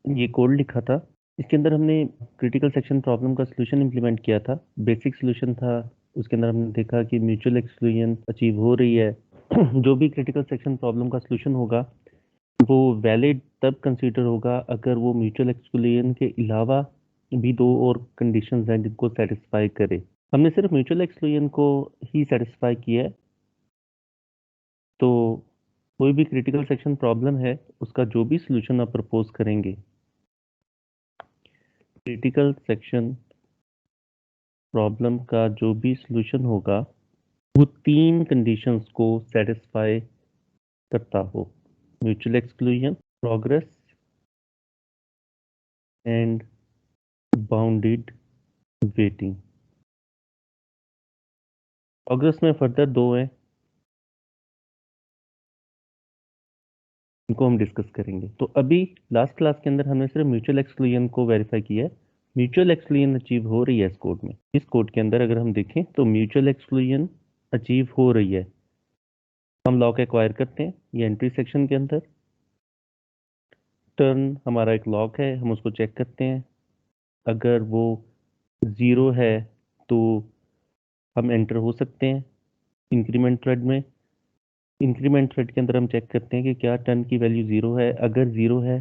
ये कोड लिखा था। इसके अंदर हमने क्रिटिकल सेक्शन प्रॉब्लम का सॉल्यूशन इंप्लीमेंट किया था। बेसिक सॉल्यूशन था। उसके अंदर हमने देखा कि म्यूचुअल एक्सक्लूजन अचीव हो रही है। जो भी क्रिटिकल सेक्शन प्रॉब्लम का सॉल्यूशन होगा वो वैलिड तब कंसीडर होगा अगर वो म्यूचुअल एक्सक्लूजन के अलावा भी दो और कंडीशंस हैं जिनको सेटिस्फाई करे। हमने सिर्फ म्यूचुअल एक्सक्लूजन को ही सेटिस्फाई किया है। तो कोई भी क्रिटिकल सेक्शन प्रॉब्लम है उसका जो भी सॉल्यूशन आप प्रपोज करेंगे, क्रिटिकल सेक्शन प्रॉब्लम का जो भी सॉल्यूशन होगा वो तीन कंडीशंस को सेटिस्फाई करता हो: mutual exclusion, progress and bounded waiting. Progress में फर्दर दो हैं, इनको हम डिस्कस करेंगे। तो अभी लास्ट क्लास के अंदर हमने सिर्फ म्यूचुअल एक्सक्लूजन को वेरीफाई किया है। म्यूचुअल एक्सक्लूजन अचीव हो रही है इस कोड में। इस कोड के अंदर अगर हम देखें तो म्यूचुअल एक्सक्लूजन अचीव हो रही है। हम लॉक एक्वायर करते हैं ये एंट्री सेक्शन के अंदर। टर्न हमारा एक लॉक है, हम उसको चेक करते हैं। अगर वो 0 है तो हम एंटर हो सकते हैं इंक्रीमेंट थ्रेड में। इंक्रीमेंट थ्रेड के अंदर हम चेक करते हैं कि क्या टर्न की वैल्यू 0 है। अगर 0 है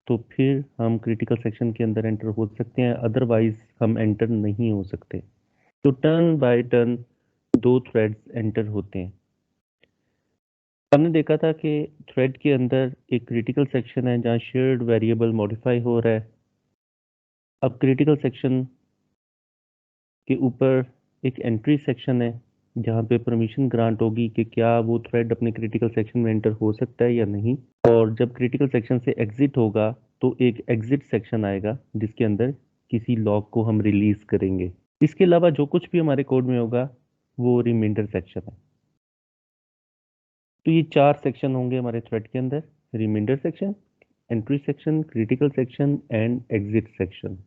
तो फिर हम क्रिटिकल सेक्शन के अंदर एंटर हो सकते हैं, अदरवाइज हम एंटर नहीं हो सकते। तो टर्न बाय टर्न दो थ्रेड्स एंटर होते हैं। हमने देखा था कि थ्रेड के अंदर एक क्रिटिकल सेक्शन है जहाँ शेयर्ड वेरिएबल मॉडिफाई हो रहा है। अब क्रिटिकल सेक्शन के ऊपर एक एंट्री सेक्शन है जहाँ पे परमिशन ग्रांट होगी कि क्या वो थ्रेड अपने क्रिटिकल सेक्शन में एंटर हो सकता है या नहीं। और जब क्रिटिकल सेक्शन से एग्जिट होगा तो एक एग्जिट सेक्शन आएगा जिसके अंदर किसी लॉक को हम रिलीज करेंगे। इसके अलावा जो कुछ भी हमारे कोड में होगा वो रिमाइंडर सेक्शन है। तो ये चार सेक्शन होंगे हमारे थ्रेड के अंदर: remainder section, entry section, critical section and exit section.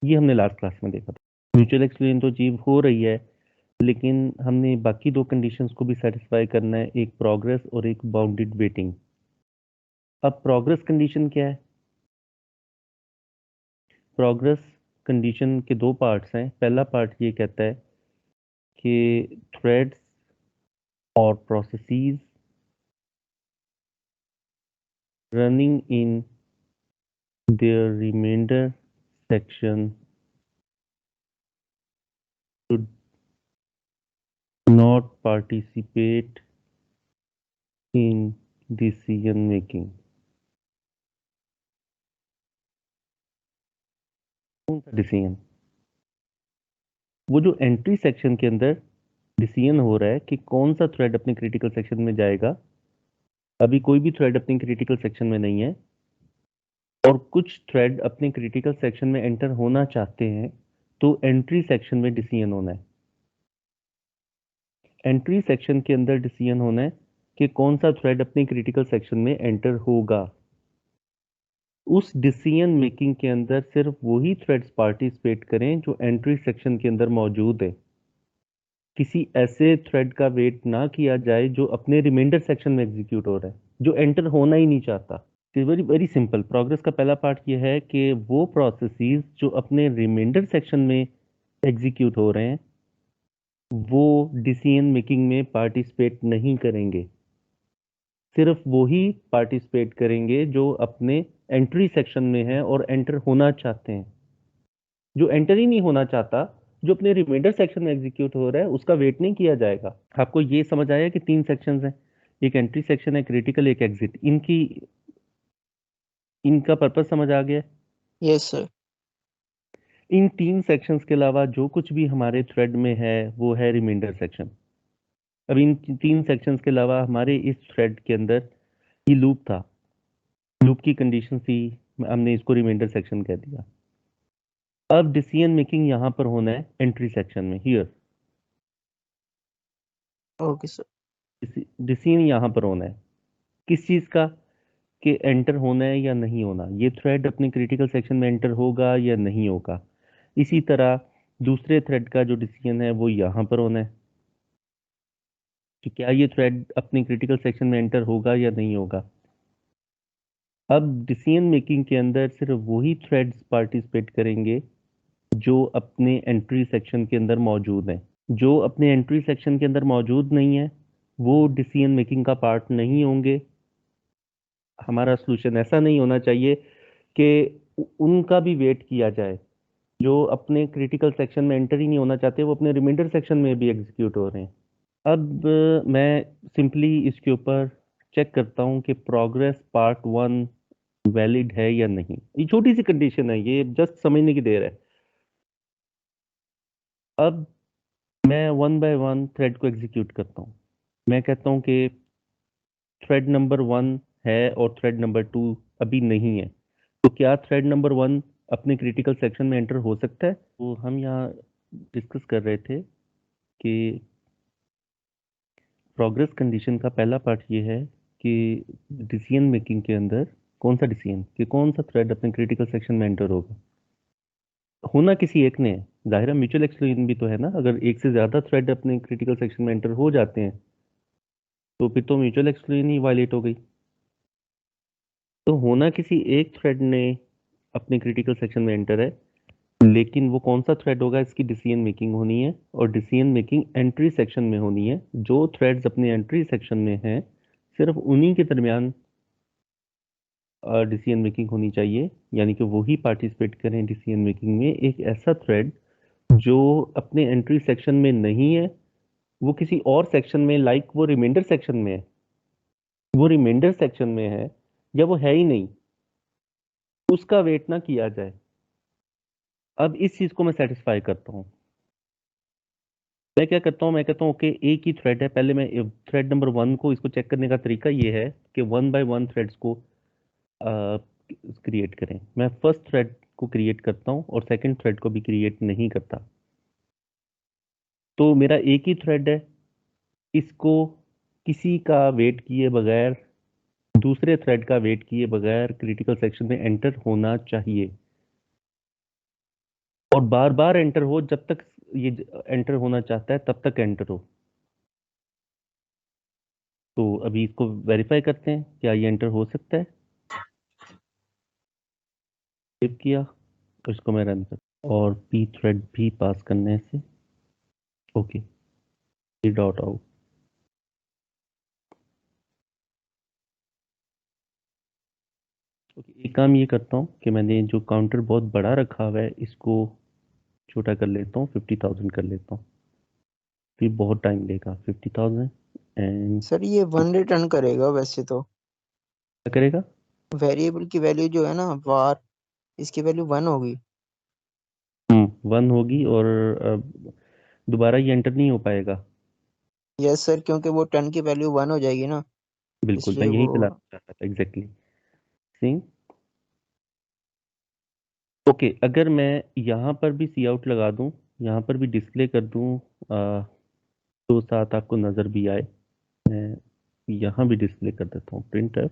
ये हमने लास्ट क्लास में देखा था। म्यूचुअल एक्सक्लूजन तो अचीव हो रही है, लेकिन हमने बाकी दो कंडीशंस को भी सेटिस्फाई करना है, एक प्रोग्रेस और एक बाउंडेड वेटिंग। अब प्रोग्रेस कंडीशन क्या है? प्रोग्रेस कंडीशन के दो पार्ट्स हैं। पहला पार्ट ये कहता है कि थ्रेड्स और processes running in their remainder section should not participate in decision making। कौन सा डिसीजन? वो जो एंट्री सेक्शन के अंदर डिसीजन हो रहा है कि कौन सा थ्रेड अपने क्रिटिकल सेक्शन में जाएगा। अभी कोई भी थ्रेड अपने क्रिटिकल सेक्शन में नहीं है और कुछ थ्रेड अपने क्रिटिकल सेक्शन में एंटर होना चाहते हैं, तो एंट्री सेक्शन में डिसीजन होना है। एंट्री सेक्शन के अंदर डिसीजन होना है कि कौन सा थ्रेड अपने क्रिटिकल सेक्शन में एंटर होगा। उस डिसीजन मेकिंग के अंदर सिर्फ वही थ्रेड्स पार्टिसिपेट करें जो एंट्री सेक्शन के अंदर मौजूद है। किसी ऐसे थ्रेड का वेट ना किया जाए जो अपने रिमाइंडर सेक्शन में एग्जीक्यूट हो रहा है, जो एंटर होना ही नहीं चाहता। Very very simple. प्रोग्रेस का पहला पार्ट ये है कि वो प्रोसेसेस जो अपने रिमाइंडर सेक्शन में एग्जीक्यूट हो रहे हैं वो डिसीजन मेकिंग में पार्टिसिपेट नहीं करेंगे। सिर्फ वो ही पार्टिसिपेट करेंगे जो अपने एंट्री सेक्शन में है और एंटर होना चाहते हैं। जो एंटर ही नहीं होना चाहता, जो अपने रिमाइंडर सेक्शन में एग्जीक्यूट हो रहा है, उसका वेट नहीं किया जाएगा। आपको ये समझ आया कि तीन सेक्शंस हैं, एक एंट्री सेक्शन है, क्रिटिकल, एक एग्जिट। इनका पर्पस समझ आ गया? Yes sir. इन तीन सेक्शंस के अलावा जो कुछ भी हमारे थ्रेड में है वो है रिमाइंडर सेक्शन। अब इन तीन सेक्शंस के अलावा हमारे इस थ्रेड के अंदर ये लूप था, लूप की कंडीशन थी, हमने इसको रिमाइंडर सेक्शन कह दिया। अब डिसीजन मेकिंग यहां पर होना है एंट्री सेक्शन में, हियर। Okay sir. डिसीजन यहां पर होना है किस चीज का, कि एंटर होना है या नहीं होना, ये थ्रेड अपने क्रिटिकल सेक्शन में एंटर होगा या नहीं होगा। इसी तरह दूसरे थ्रेड का जो डिसीजन है वो यहां पर होना है कि क्या ये थ्रेड अपने क्रिटिकल सेक्शन में एंटर होगा या नहीं होगा। अब डिसीजन मेकिंग के अंदर सिर्फ वही थ्रेड्स पार्टिसिपेट करेंगे जो अपने एंट्री सेक्शन के अंदर मौजूद हैं। जो अपने एंट्री सेक्शन के अंदर मौजूद नहीं है वो डिसीजन मेकिंग का पार्ट नहीं होंगे। हमारा सोल्यूशन ऐसा नहीं होना चाहिए कि उनका भी वेट किया जाए। जो अपने क्रिटिकल सेक्शन में एंटर ही नहीं होना चाहते वो अपने रिमाइंडर सेक्शन में भी एग्जीक्यूट हो रहे हैं। अब मैं सिंपली इसके ऊपर चेक करता हूँ कि प्रोग्रेस पार्ट 1 वैलिड है या नहीं। ये छोटी सी कंडीशन है, ये जस्ट समझने की देर है। अब मैं 1 बाय 1 थ्रेड को एग्जीक्यूट करता हूँ। मैं कहता हूँ कि थ्रेड नंबर 1 है और थ्रेड नंबर 2 अभी नहीं है, तो क्या थ्रेड नंबर 1 अपने क्रिटिकल सेक्शन में एंटर हो सकता है? तो हम यहाँ डिस्कस कर रहे थे कि प्रोग्रेस कंडीशन का पहला पार्ट ये है कि डिसीजन मेकिंग के अंदर कौन सा डिसीजन कि कौन सा थ्रेड अपने क्रिटिकल सेक्शन में एंटर होगा। होना किसी एक ने है, जाहिर है म्यूचुअल एक्सक्लूजन भी तो है ना। अगर एक से ज्यादा थ्रेड अपने क्रिटिकल सेक्शन में एंटर हो जाते हैं तो फिर तो म्यूचुअल एक्सक्लूजन ही वायलेट हो गई। तो होना किसी एक थ्रेड ने अपने क्रिटिकल सेक्शन में एंटर है, लेकिन वो कौन सा थ्रेड होगा इसकी डिसीजन मेकिंग होनी है, और डिसीजन मेकिंग एंट्री सेक्शन में होनी है। जो थ्रेड्स अपने एंट्री सेक्शन में हैं सिर्फ उन्हीं के दरमियान डिसीजन मेकिंग होनी चाहिए, यानी कि वही पार्टिसिपेट करें डिसीजन मेकिंग में। एक ऐसा थ्रेड जो अपने एंट्री सेक्शन में नहीं है, वो किसी और सेक्शन में, लाइक वो रिमाइंडर सेक्शन में है, वो रिमाइंडर सेक्शन में है या वो है ही नहीं, उसका वेट ना किया जाए। अब इस चीज को मैं सेटिस्फाई करता हूँ। मैं क्या करता हूँ, मैं कहता हूँ ओके एक ही थ्रेड है। पहले मैं थ्रेड नंबर 1 को, इसको चेक करने का तरीका ये है कि 1 बाय 1 थ्रेड्स को क्रिएट करें। मैं फर्स्ट थ्रेड को क्रिएट करता हूँ और सेकंड थ्रेड को भी क्रिएट नहीं करता। तो मेरा एक ही थ्रेड है, इसको किसी का वेट किए बगैर, दूसरे थ्रेड का वेट किए बगैर क्रिटिकल सेक्शन में एंटर होना चाहिए, और बार बार एंटर हो। जब तक ये एंटर होना चाहता है तब तक एंटर हो। तो अभी इसको वेरीफाई करते हैं क्या ये एंटर हो सकता है। सेव किया और इसको मैं रन कर, और पी थ्रेड भी पास करने से ओके डॉट आउट। ओके, एक काम ये करता हूँ कि मैंने जो काउंटर बहुत बड़ा रखा हुआ है इसको छोटा कर लेता हूँ, 50,000 कर लेता हूँ। फिर बहुत टाइम लेगा 50,000। एंड सर ये 1 रिटर्न करेगा वैसे तो। क्या करेगा? वेरिएबल की वैल्यू जो है ना var, इसकी वैल्यू 1 होगी। 1 होगी, और दोबारा ये एंटर नहीं हो पाएगा। यस सर, क्योंकि वो 10 की वैल्यू 1 हो जाएगी ना, बिल्कुल, मैं इसलिए यही वो। चलाना चाहता था एग्जैक्टली सेम। ओके, अगर मैं यहाँ पर भी सी आउट लगा दूँ, यहाँ पर भी डिस्प्ले कर दूँ, तो साथ आपको नज़र भी आए। मैं यहाँ भी डिस्प्ले कर देता हूँ प्रिंट एफ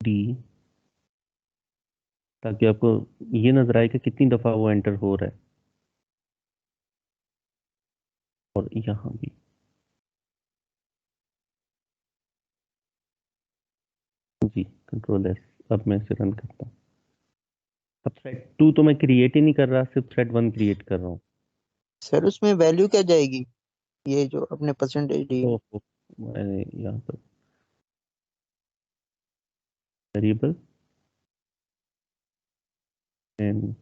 डी, ताकि आपको ये नजर आए कि कितनी दफ़ा वो एंटर हो रहा है। और यहाँ भी जी, कंट्रोल S। अब मैं इसे रन करता हूँ। अब थ्रेड 2 तो मैं क्रिएट ही नहीं कर रहा, सिर्फ थ्रेड 1 क्रिएट कर रहा हूँ। सर उसमें वैल्यू क्या जाएगी, ये जो अपने परसेंटेज डी। ओहो, मैंने यहाँ पर वेरिएबल एंड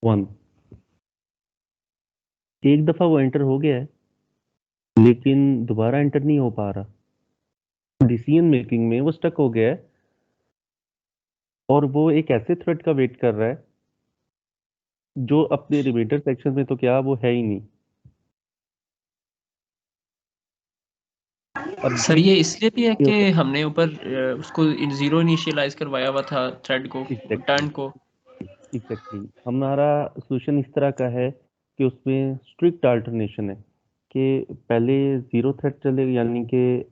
1, एक दफ़ा वो एंटर हो गया है लेकिन दोबारा एंटर नहीं हो पा रहा। डिसीजन मेकिंग में वो स्टक हो गया है, और वो एक ऐसे थ्रेड का वेट कर रहा है जो अपने रिमाइंडर सेक्शन में तो क्या वो है ही नहीं। अब सर ये इसलिए भी है ये कि होता हमने ऊपर उसको जीरो इनिशियलाइज करवाया हुआ था थ्रेड को, है एग्जैक्टली टर्न को। एग्जैक्टली हमारा सोल्यूशन इस तरह का है कि उसमें स्ट्रिक्ट अल्टरनेशन है कि पहले जीरो थ्रेड चलेगा, यानी कि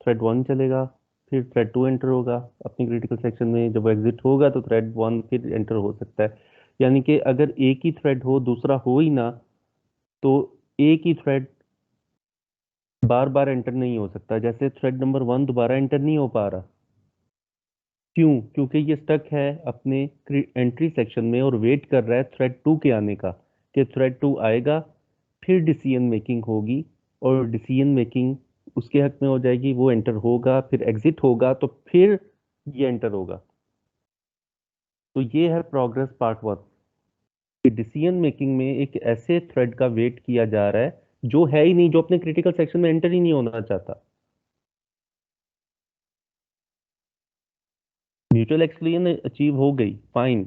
थ्रेड 1 चलेगा, फिर थ्रेड 2 एंटर होगा अपनी क्रिटिकल सेक्शन में। जब वो एग्जिट होगा तो थ्रेड 1 फिर एंटर हो सकता है। यानी कि अगर एक ही थ्रेड हो दूसरा हो ही ना, तो एक ही थ्रेड बार बार एंटर नहीं हो सकता। जैसे थ्रेड नंबर 1 दोबारा एंटर नहीं हो पा रहा, क्यों? क्योंकि ये स्टक है अपने एंट्री सेक्शन में और वेट कर रहा है थ्रेड 2 के आने का, कि थ्रेड 2 आएगा, फिर डिसीजन मेकिंग होगी, और डिसीजन मेकिंग उसके हक में हो जाएगी, वो एंटर होगा, फिर एग्जिट होगा, तो फिर ये एंटर होगा। तो ये है प्रोग्रेस पार्ट 1, कि डिसीजन मेकिंग में एक ऐसे थ्रेड का वेट किया जा रहा है जो है ही नहीं, जो अपने क्रिटिकल सेक्शन में एंटर ही नहीं होना चाहता। म्यूचुअल एक्सक्लूजन अचीव हो गई, फाइन,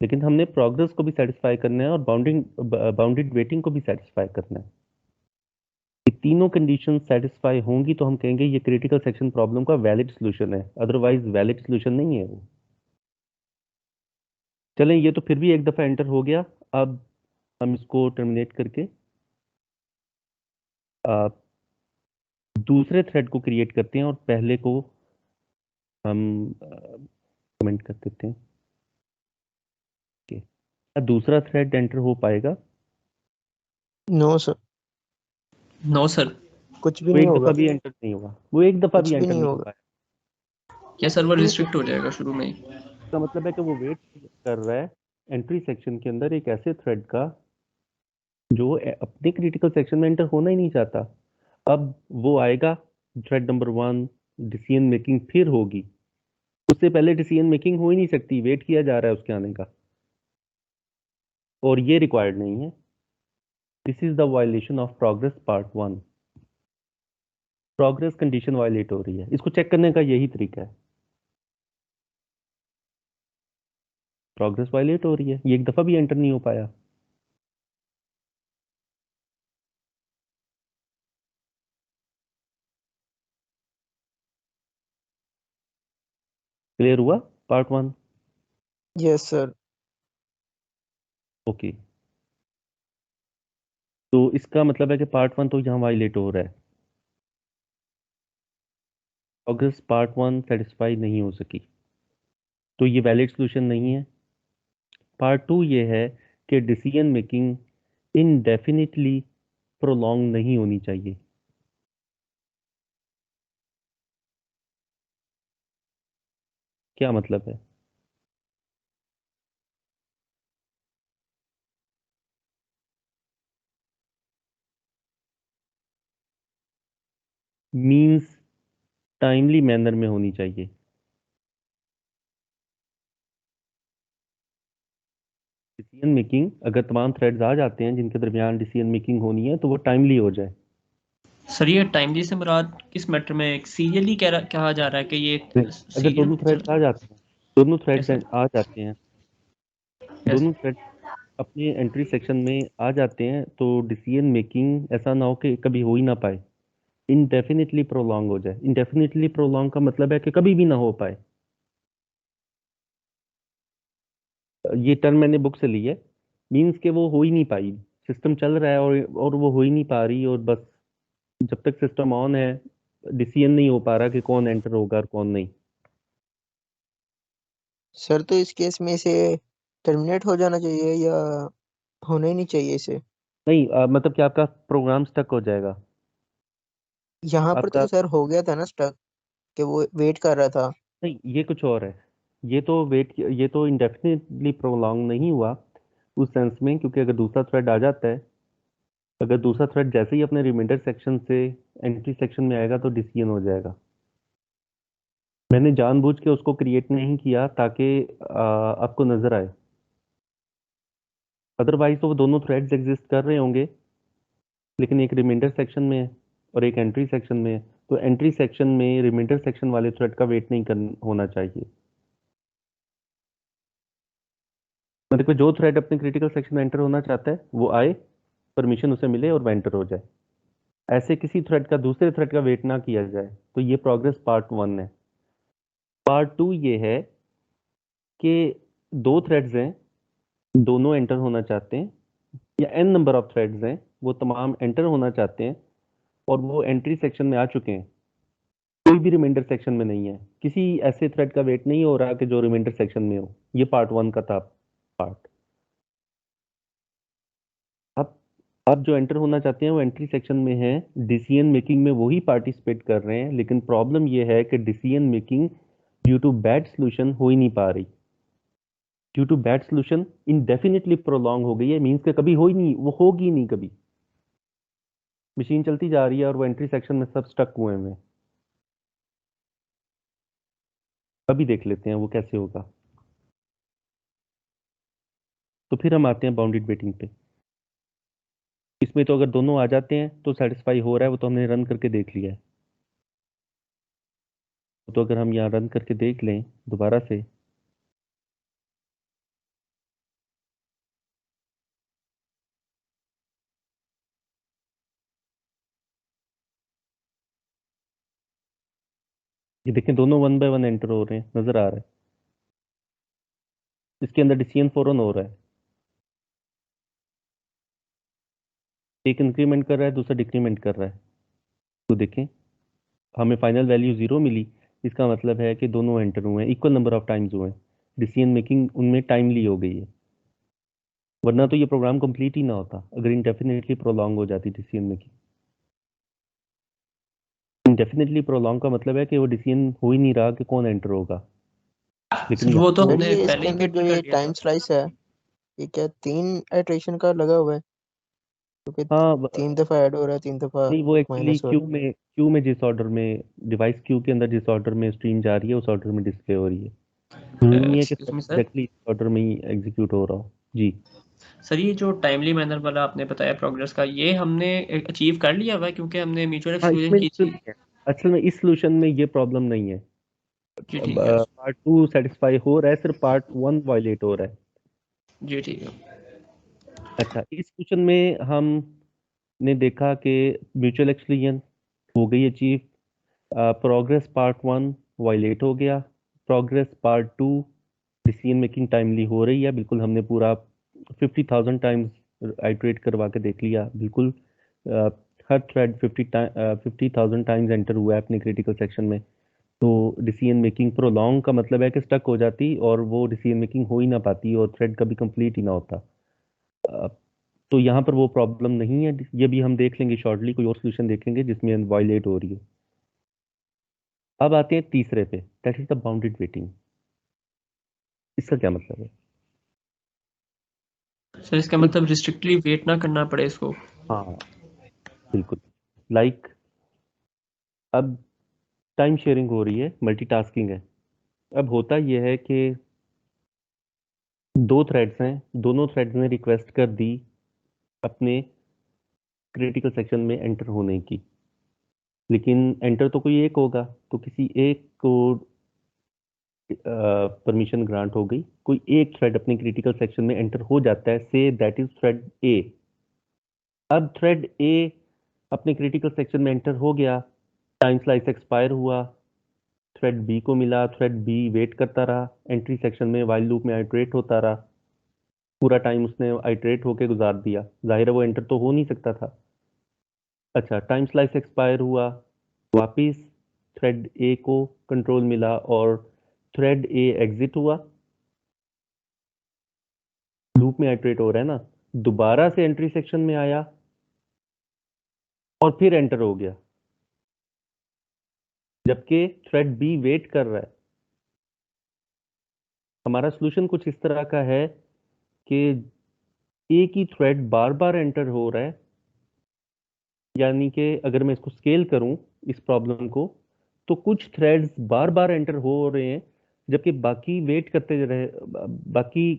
लेकिन हमने प्रोग्रेस को भी सेटिस्फाई करना है और बाउंडेड वेटिंग को भी सेटिस्फाई करना है। ये तीनों कंडीशन सेटिस्फाई होंगी तो हम कहेंगे ये क्रिटिकल सेक्शन प्रॉब्लम का वैलिड सॉल्यूशन है, अदरवाइज वैलिड सॉल्यूशन नहीं है वो। चलें, ये तो फिर भी एक दफा एंटर हो गया। अब हम इसको टर्मिनेट करके आ, दूसरे थ्रेड को क्रिएट करते हैं, और पहले को हम कमेंट कर देते हैं कि क्या दूसरा थ्रेड एंटर हो पाएगा? No sir, no sir. कुछ भी वो नहीं एक दफा होगा, भी एंटर नहीं होगा, वो एक दफा भी कुछ भी एंटर नहीं नहीं हो होगा। पाएगा। क्या सर्वर रिस्ट्रिक्ट हो जाएगा शुरू में ही? इसका मतलब है कि वो वेट कर रहा है एंट्री सेक्शन के अंदर एक ऐसे थ्रेड का जो अपने क्रिटिकल सेक्शन में एंटर होना ही नहीं चाहता। अब वो आएगा, थ्रेड नंबर 1, डिसीजन मेकिंग फिर होगी, उससे पहले डिसीजन मेकिंग हो ही नहीं सकती, वेट किया जा रहा है उसके आने का, और ये रिक्वायर्ड नहीं है। This is the violation of progress part 1। Progress condition violate हो रही है, इसको चेक करने का यही तरीका है। प्रोग्रेस वायलेट हो रही है, ये एक दफा भी एंटर नहीं हो पाया। क्लियर हुआ पार्ट 1? Yes sir. ओके, तो इसका मतलब है कि पार्ट 1 तो यहाँ वायलेट हो रहा है, प्रोग्रेस पार्ट 1 सेटिस्फाई नहीं हो सकी, तो ये वैलिड सॉल्यूशन नहीं है। पार्ट 2 ये है कि डिसीजन मेकिंग इनडेफिनिटली प्रोलॉन्ग नहीं होनी चाहिए। क्या मतलब है? मींस टाइमली मैनर में होनी चाहिए। डिसीजन मेकिंग अगर तमाम थ्रेड्स आ जाते हैं जिनके दरमियान डिसीजन मेकिंग होनी है, तो वो टाइमली हो जाए। सर ये टाइमली से मुराद किस मैटर में, सीरियली कहा जा रहा है कि ये अगर सीरियल दोनों चल थ्रेड्स रहा आ है? जाते हैं, दोनों यस थ्रेड्स सर। आ जाते हैं, यस। दोनों थ्रेड अपने एंट्री सेक्शन में आ जाते हैं, तो डिसीजन मेकिंग ऐसा ना हो कि कभी हो ही ना पाए, इनडेफिनिटली प्रोलॉन्ग हो जाए। इनडेफिनिटली प्रोलॉन्ग का मतलब है कि कभी भी ना हो पाए। ये टर्म मैंने बुक से ली है, मीन्स के वो हो ही नहीं पाई, सिस्टम चल रहा है और वो हो ही नहीं पा रही, और बस जब तक सिस्टम ऑन है डिसीजन नहीं हो पा रहा कि कौन एंटर होगा और कौन नहीं। सर तो इस केस में इसे टर्मिनेट हो जाना चाहिए या होना ही नहीं चाहिए इसे? नहीं, मतलब कि आपका प्रोग्राम स्टक हो जाएगा यहाँ पर आपका। तो सर हो गया था ना स्टक, कि वो वेट कर रहा था। नहीं, ये कुछ और है। ये तो इंडेफिनिटली प्रोलॉन्ग नहीं हुआ उस सेंस में, क्योंकि अगर दूसरा थ्रेड आ जाता है, अगर दूसरा थ्रेड जैसे ही अपने रिमाइंडर सेक्शन से एंट्री सेक्शन में आएगा तो डिसीजन हो जाएगा। मैंने जानबूझ के उसको क्रिएट नहीं किया ताकि आपको नजर आए, अदरवाइज तो वो दोनों थ्रेड्स एग्जिस्ट कर रहे होंगे, लेकिन एक रिमाइंडर सेक्शन में है और एक एंट्री सेक्शन में है, तो एंट्री सेक्शन में रिमाइंडर सेक्शन वाले थ्रेड का वेट नहीं होना चाहिए। मतलब कि जो थ्रेड अपने क्रिटिकल सेक्शन में एंटर होना चाहता है वो आए, परमिशन उसे मिले और वो एंटर हो जाए, ऐसे किसी थ्रेड का दूसरे थ्रेड का वेट ना किया जाए। तो ये प्रोग्रेस पार्ट 1 है। पार्ट 2 ये है कि दो थ्रेड्स हैं, दोनों एंटर होना चाहते हैं, या एन नंबर ऑफ थ्रेड्स हैं, वो तमाम एंटर होना चाहते हैं, और वो एंट्री सेक्शन में आ चुके हैं, कोई भी रिमाइंडर सेक्शन में नहीं है, किसी ऐसे थ्रेड का वेट नहीं हो रहा कि जो रिमाइंडर सेक्शन में हो। ये पार्ट 1 का था पार्ट। आप जो एंटर होना चाहते हैं वो एंट्री सेक्शन में है, डिसीजन मेकिंग में वही पार्टिसिपेट कर रहे हैं, लेकिन प्रॉब्लम ये है कि decision making due to bad solution हो ही नहीं पा रही। Due to bad solution indefinitely prolong हो गई है, मीन्स के कभी हो ही नहीं, वो होगी नहीं कभी। मशीन चलती जा रही है और वो एंट्री सेक्शन में सब स्टक हुए हैं। अभी देख लेते हैं वो कैसे होगा। तो फिर हम आते हैं बाउंडेड वेटिंग पे। इसमें तो अगर दोनों आ जाते हैं तो सेटिस्फाई हो रहा है, वो तो हमने रन करके देख लिया है। तो अगर हम यहाँ रन करके देख लें दोबारा से, ये देखें दोनों 1 बाय 1 एंटर हो रहे हैं, नजर आ रहा है। इसके अंदर डिसीजन फौरन हो रहा है, एक इंक्रीमेंट कर रहा है, दूसरा डिक्रीमेंट कर रहा है। तो देखें हमें फाइनल वैल्यू 0 मिली, इसका मतलब है कि दोनों एंटर हुए हैं, इक्वल नंबर ऑफ टाइम्स हुए हैं, डिसीजन मेकिंग उनमें टाइमली हो गई है। वरना तो ये प्रोग्राम कंप्लीट ही ना होता अगर इंडेफिनेटली प्रोलॉन्ग हो जाती डिसीजन मेकिंग। इंडेफिनेटली प्रोलॉन्ग का मतलब है कि वो डिसीजन हो ही नहीं रहा कि कौन एंटर होगा। लेकिन सर वो तो सर हमने ये पहले इसके ही अंदर जो पेपर कर ये लिया टाइम था। स्लाइस है, ये क्या 3 इटरेशन का लगा हुआ है? क्योंकि हाँ 3 दफा ऐड हो रहा है, 3 दफा नहीं, वो एक्चुअली माइनस हो क्यू रहा है। में, क्यू में जिस ऑर्डर में डिवाइस क्यू के अंदर जिस ऑर्डर में स्ट्रीम जा रही है उस ऑर्डर में डिस्प्ले हो रही है। जरूरी नहीं है कि एक्सक्यूज मी सर, एग्जैक्टली इस ऑर्डर में ही एग्जीक्यूट हो रहा हो। जी सर ये जो टाइमली मैनर वाला आपने बताया प्रोग्रेस का, ये हमने अचीव कर लिया हुआ है क्योंकि हमने म्यूचुअल हाँ, एक्सक्लूजन इसमें की इसमें थी। नहीं है। असल में इस सोल्यूशन में ये प्रॉब्लम नहीं है। जी अब ठीक है। पार्ट 2 सेटिस्फाई हो रहा है, सिर्फ पार्ट 1 वायलेट हो रहा है। जी ठीक है। अच्छा, इस सोल्यूशन में हमने देखा कि म्यूचुअल एक्सक्लूजन हो गई अचीव, प्रोग्रेस पार्ट 1 वायलेट हो गया, progress part 2 decision making timely हो रही है, बिल्कुल हमने पूरा 50,000 टाइम्स आइटरेट करवा के देख लिया, बिल्कुल अ, हर थ्रेड 50,000 टाइम्स एंटर हुआ है अपने क्रिटिकल सेक्शन में। तो डिसीजन मेकिंग प्रोलॉन्ग का मतलब है कि स्टक हो जाती और वो डिसीजन मेकिंग हो ही ना पाती और थ्रेड कभी कंप्लीट ही ना होता। अ, तो यहाँ पर वो प्रॉब्लम नहीं है, ये भी हम देख लेंगे शॉर्टली, कोई और सोल्यूशन देखेंगे जिसमें वायलेट हो रही है। अब आते हैं तीसरे पे, that is the bounded waiting. इसका क्या मतलब है? सर इसका एक, मतलब रिस्ट्रिक्टली वेट ना करना पड़े इसको। हाँ बिल्कुल, लाइक अब टाइम शेयरिंग हो रही है, मल्टीटास्किंग है। अब होता यह है कि दो थ्रेड्स हैं, दोनों थ्रेड्स ने रिक्वेस्ट कर दी अपने क्रिटिकल सेक्शन में एंटर होने की, लेकिन एंटर तो कोई एक होगा, तो किसी एक को परमिशन ग्रांट हो गई, कोई एक थ्रेड अपने क्रिटिकल सेक्शन में एंटर हो जाता है, से दैट इज थ्रेड ए। अब थ्रेड ए अपने क्रिटिकल सेक्शन में एंटर हो गया, टाइम स्लाइस एक्सपायर हुआ, थ्रेड बी को मिला, थ्रेड बी वेट करता रहा एंट्री सेक्शन में, वाइल लूप में आइटरेट होता रहा, पूरा टाइम उसने आइटरेट होके गुजार दिया, जाहिर है वो एंटर तो हो नहीं सकता था। अच्छा, टाइम स्लाइस एक्सपायर हुआ, वापिस थ्रेड ए को कंट्रोल मिला और थ्रेड ए एग्जिट हुआ, लूप में आइटरेट हो रहा है ना, दोबारा से एंट्री सेक्शन में आया और फिर एंटर हो गया, जबकि थ्रेड बी वेट कर रहा है। हमारा सॉल्यूशन कुछ इस तरह का है कि एक ही थ्रेड बार बार एंटर हो रहा है, यानी कि अगर मैं इसको स्केल करूं इस प्रॉब्लम को, तो कुछ थ्रेड्स बार बार एंटर हो रहे हैं, जबकि बाकी वेट करते रहे, बाकी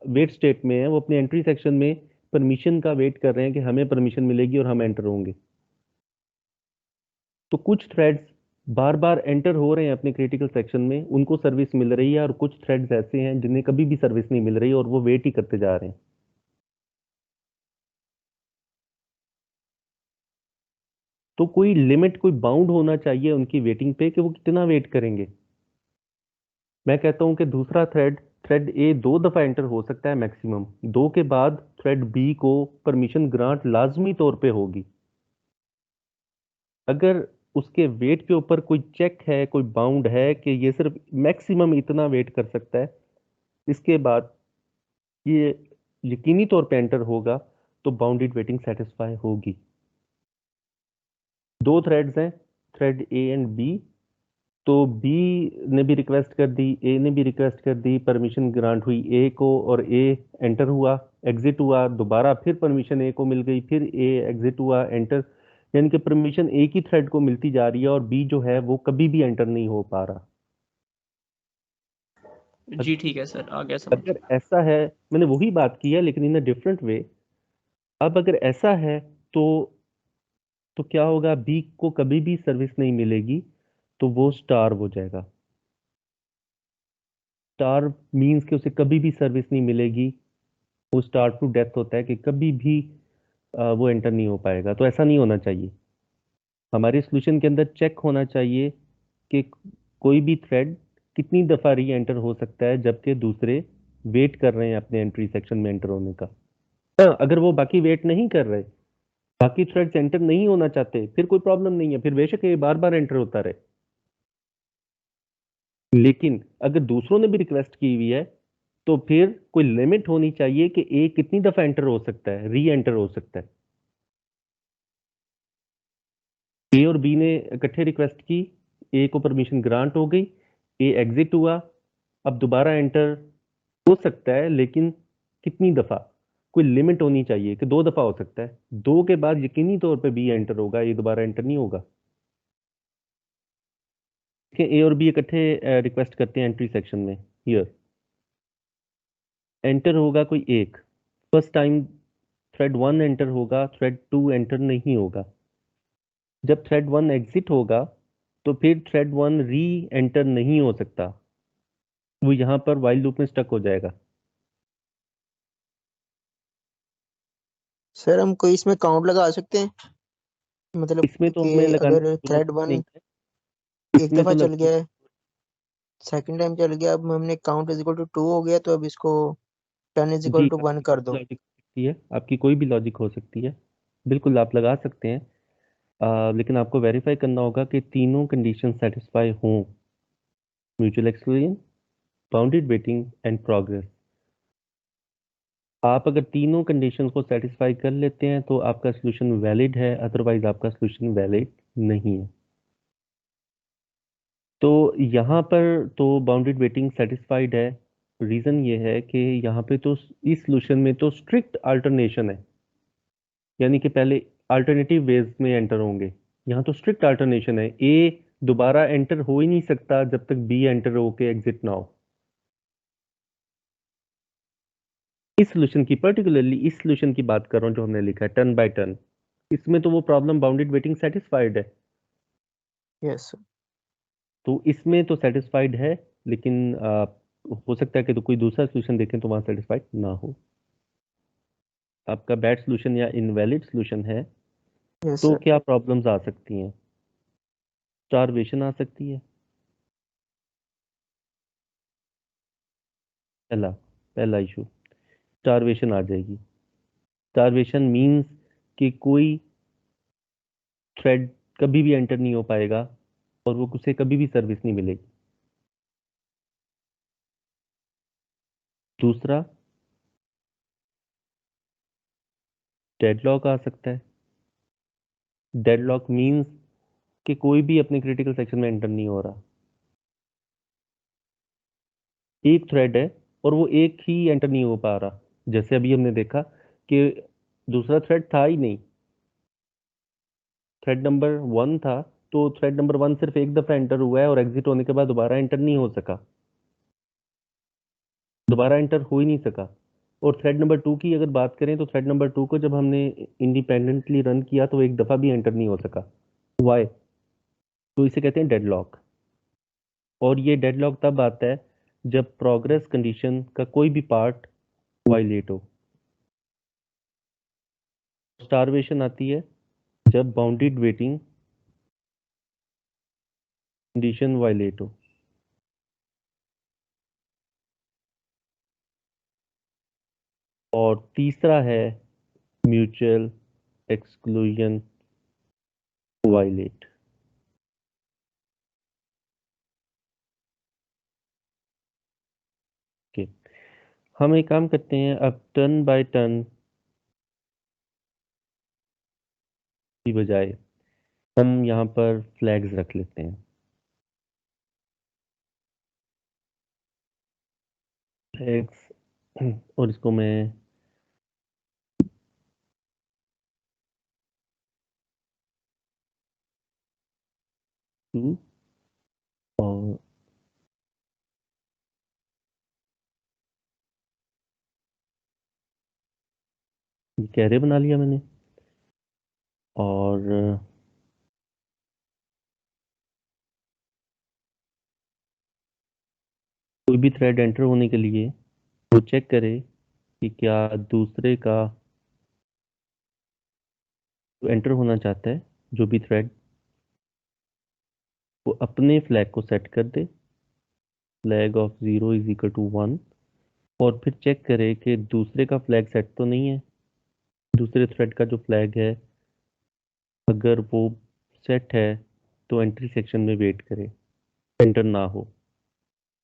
वेट स्टेट में है, वो अपने एंट्री सेक्शन में परमिशन का वेट कर रहे हैं कि हमें परमिशन मिलेगी और हम एंटर होंगे। तो कुछ थ्रेड्स बार बार एंटर हो रहे हैं अपने क्रिटिकल सेक्शन में, उनको सर्विस मिल रही है, और कुछ थ्रेड्स ऐसे हैं जिन्हें कभी भी सर्विस नहीं मिल रही और वो वेट ही करते जा रहे हैं। तो कोई लिमिट, कोई बाउंड होना चाहिए उनकी वेटिंग पे कि वो कितना वेट करेंगे। मैं कहता हूं कि दूसरा थ्रेड, थ्रेड ए 2 दफा एंटर हो सकता है मैक्सिमम, 2 के बाद थ्रेड बी को परमिशन ग्रांट लाजमी तौर पे होगी। अगर उसके वेट के ऊपर कोई चेक है, कोई बाउंड है कि ये सिर्फ मैक्सिमम इतना वेट कर सकता है, इसके बाद ये यकीनी तौर पे एंटर होगा, तो बाउंडेड वेटिंग सेटिस्फाई होगी। दो थ्रेड्स हैं, थ्रेड ए एंड बी, तो बी ने भी रिक्वेस्ट कर दी, ए ने भी रिक्वेस्ट कर दी, परमिशन ग्रांट हुई ए को, और ए एंटर हुआ, एग्जिट हुआ, दोबारा फिर परमिशन ए को मिल गई, फिर ए एग्जिट हुआ, एंटर, यानी कि परमिशन एक ही थ्रेड को मिलती जा रही है और बी जो है वो कभी भी एंटर नहीं हो पा रहा। जी ठीक है सर, आ गया समझ। अगर ऐसा है, मैंने वही बात की है लेकिन इन अ डिफरेंट वे। अब अगर ऐसा है तो तो क्या होगा, बी को कभी भी सर्विस नहीं मिलेगी, तो वो स्टार हो जाएगा। स्टार मींस कि उसे कभी भी सर्विस नहीं मिलेगी, वो स्टार टू डेथ होता है कि कभी भी वो एंटर नहीं हो पाएगा। तो ऐसा नहीं होना चाहिए। हमारे सोल्यूशन के अंदर चेक होना चाहिए कि कोई भी थ्रेड कितनी दफा री एंटर हो सकता है जबकि दूसरे वेट कर रहे हैं अपने एंट्री सेक्शन में एंटर होने का। हाँ, अगर वो बाकी वेट नहीं कर रहे, बाकी थ्रेड्स एंटर नहीं होना चाहते, फिर कोई प्रॉब्लम नहीं है, फिर बेशक ये बार बार एंटर होता रहे। लेकिन अगर दूसरों ने भी रिक्वेस्ट की हुई है तो फिर कोई लिमिट होनी चाहिए कि ए कितनी दफा एंटर हो सकता है, री एंटर हो सकता है। ए और बी ने इकट्ठे रिक्वेस्ट की, ए को परमिशन ग्रांट हो गई, ए एग्जिट हुआ, अब दोबारा एंटर हो सकता है, लेकिन कितनी दफा, कोई लिमिट होनी चाहिए कि दो दफा हो सकता है, दो के बाद यकीनी तौर पे बी एंटर होगा, ये दोबारा एंटर नहीं होगा। ए और बी इकट्ठे रिक्वेस्ट करते हैं एंट्री सेक्शन में, हियर एंटर होगा कोई एक, first time thread one enter होगा, थ्रेड टू एंटर नहीं होगा। जब थ्रेड वन एग्जिट होगा तो फिर थ्रेड वन री एंटर नहीं हो सकता, वो यहां पर वाइल लूप में स्टक हो जाएगा। सर हम कोई इसमें काउंट लगा सकते हैं, मतलब इसमें तो कि हमें लगाने अगर की जरूरत थ्रेड नहीं वन है। एक इसमें दफा तो चल लगाने गया है, सेकंड टाइम चल गया, अब हमने काउंट इज इक्वल टू 2 हो गया, तो अब इसको 10 इज जी, इक्वल टू 1 आपकी कर कोई दो। लॉजिक हो सकती है, आपकी कोई भी लॉजिक हो सकती है, बिल्कुल आप लगा सकते हैं। लेकिन आपको वेरीफाई करना होगा कि तीनों कंडीशन सेटिस्फाई हों, mutual exclusion, bounded waiting and progress. आप अगर तीनों कंडीशंस को सेटिस्फाई कर लेते हैं तो आपका सोल्यूशन वैलिड है, अदरवाइज आपका सोल्यूशन वैलिड नहीं है। तो यहाँ पर तो बाउंडेड वेटिंग सेटिस्फाइड है। रीज़न ये है कि यहाँ पे तो इस सोल्यूशन में तो स्ट्रिक्ट अल्टरनेशन है, यानी कि पहले अल्टरनेटिव वेज में एंटर होंगे। यहाँ तो स्ट्रिक्ट अल्टरनेशन है, ए दोबारा एंटर हो ही नहीं सकता जब तक बी एंटर होके एग्जिट ना हो। इस सोल्यूशन की, पर्टिकुलरली इस सोल्यूशन की बात कर रहा हूँ जो हमने लिखा है टर्न बाय टर्न, इसमें तो वो प्रॉब्लम बाउंडेड वेटिंग सेटिस्फाइड है। यस। तो इसमें तो सेटिस्फाइड है, लेकिन हो सकता है कि तो कोई दूसरा सोल्यूशन देखें तो वहां सेटिस्फाइड ना हो। आपका बैड सोल्यूशन या इनवैलिड सोल्यूशन है यस तो सर। क्या प्रॉब्लम्स आ सकती हैं? स्टारवेशन आ सकती है, पहला पहला इशू, स्टारवेशन आ जाएगी। स्टारवेशन मींस कि कोई थ्रेड कभी भी एंटर नहीं हो पाएगा और वो उसे कभी भी सर्विस नहीं मिलेगी। दूसरा, डेडलॉक आ सकता है। डेडलॉक मींस कि कोई भी अपने क्रिटिकल सेक्शन में एंटर नहीं हो रहा, एक थ्रेड है और वो एक ही एंटर नहीं हो पा रहा। जैसे अभी हमने देखा कि दूसरा थ्रेड था ही नहीं, थ्रेड नंबर वन था, तो थ्रेड नंबर वन सिर्फ एक दफा एंटर हुआ है और एग्जिट होने के बाद दोबारा एंटर नहीं हो सका, दोबारा एंटर हो ही नहीं सका। और थ्रेड नंबर टू की अगर बात करें तो थ्रेड नंबर टू को जब हमने इंडिपेंडेंटली रन किया तो एक दफा भी एंटर नहीं हो सका। वाई? तो इसे कहते हैं डेडलॉक। और ये डेडलॉक तब आता है जब प्रोग्रेस कंडीशन का कोई भी पार्ट वायलेट हो। स्टारवेशन आती है जब बाउंडेड वेटिंग कंडीशन वायलेट हो। और तीसरा है म्यूचुअल एक्सक्लूजन वायलेट। ओके, हम एक काम करते हैं, अब टर्न बाय टर्न की बजाय हम यहाँ पर फ्लैग्स रख लेते हैं। फ्लैग्स और इसको मैं टू और कैरे बना लिया मैंने। और कोई भी थ्रेड एंटर होने के लिए वो चेक करे कि क्या दूसरे का जो एंटर होना चाहता है, जो भी थ्रेड, वो अपने फ्लैग को सेट कर दे, flag of 0 is equal to 1, और फिर चेक करे कि दूसरे का फ्लैग सेट तो नहीं है। दूसरे थ्रेड का जो फ्लैग है, अगर वो सेट है तो एंट्री सेक्शन में वेट करे, एंटर ना हो।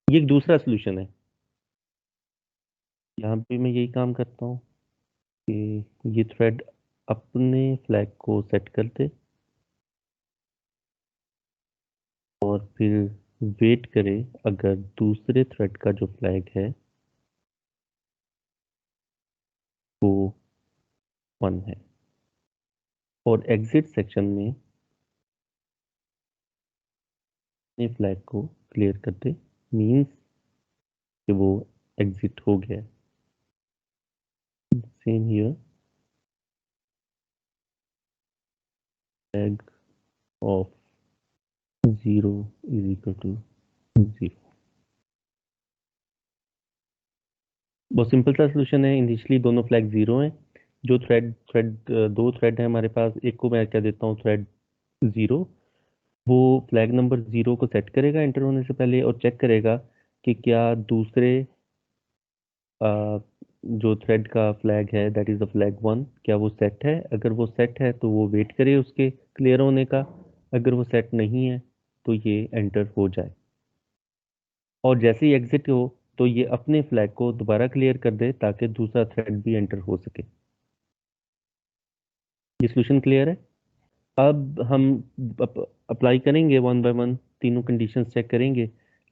ये एक दूसरा सोल्यूशन है। यहाँ पे मैं यही काम करता हूँ कि ये थ्रेड अपने फ्लैग को सेट कर दे और फिर वेट करे अगर दूसरे थ्रेड का जो फ्लैग है वो 1 है, और एग्जिट सेक्शन में अपने फ्लैग को क्लियर कर दे, मीन्स कि वो एग्जिट हो गया। Same here, flag of 0 is equal to 0। बहुत सिंपल सा सोल्यूशन है। इनिशियली दोनों फ्लैग 0 हैं। जो थ्रेड थ्रेड दो थ्रेड है हमारे पास, एक को मैं क्या देता हूँ थ्रेड 0, वो फ्लैग नंबर 0 को सेट करेगा एंटर होने से पहले, और चेक करेगा कि क्या दूसरे अ, जो थ्रेड का फ्लैग है, दैट इज द फ्लैग 1, क्या वो सेट है। अगर वो सेट है तो वो वेट करे उसके क्लियर होने का। अगर वो सेट नहीं है तो ये एंटर हो जाए, और जैसे ही एग्जिट हो तो ये अपने फ्लैग को दोबारा क्लियर कर दे ताकि दूसरा थ्रेड भी एंटर हो सके। ये सोल्यूशन क्लियर है। अब हम अप्लाई करेंगे वन बाय वन, तीनों कंडीशंस चेक करेंगे,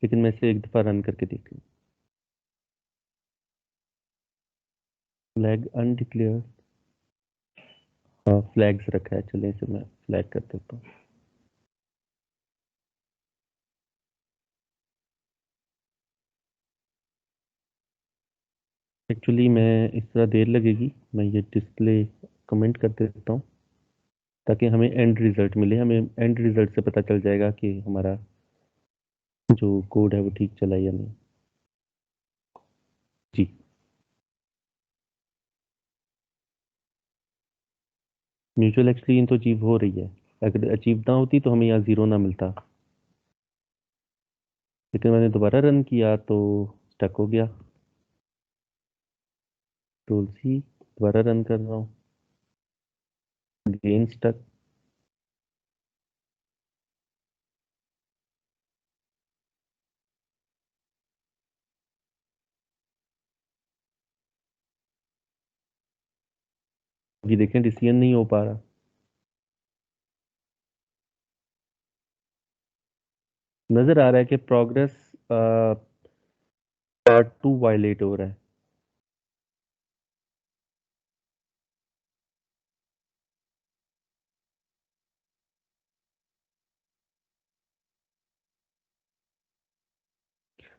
लेकिन मैं इसे एक दफ़ा रन करके देख लूँ। फ्लैग अनडिक्लेयर, हाँ फ्लैग्स रखा है, चलिए इसे मैं फ्लैग कर देता हूँ। एक्चुअली मैं इस तरह देर लगेगी, मैं ये डिस्प्ले कमेंट कर देता हूँ ताकि हमें एंड रिजल्ट मिले। हमें एंड रिजल्ट से पता चल जाएगा कि हमारा जो कोड है वो ठीक चला या नहीं। जी, म्यूचुअल एक्सचेंज तो अचीव हो रही है। अगर अचीव ना होती तो हमें यहाँ 0 ना मिलता, लेकिन मैंने दोबारा रन किया तो स्टक हो गया। कंट्रोल सी, दोबारा रन कर रहा हूँ, अगेन स्टक। ये देखें डिसीजन नहीं हो पा रहा, नजर आ रहा है कि प्रोग्रेस पार्ट 2 वायलेट हो रहा है।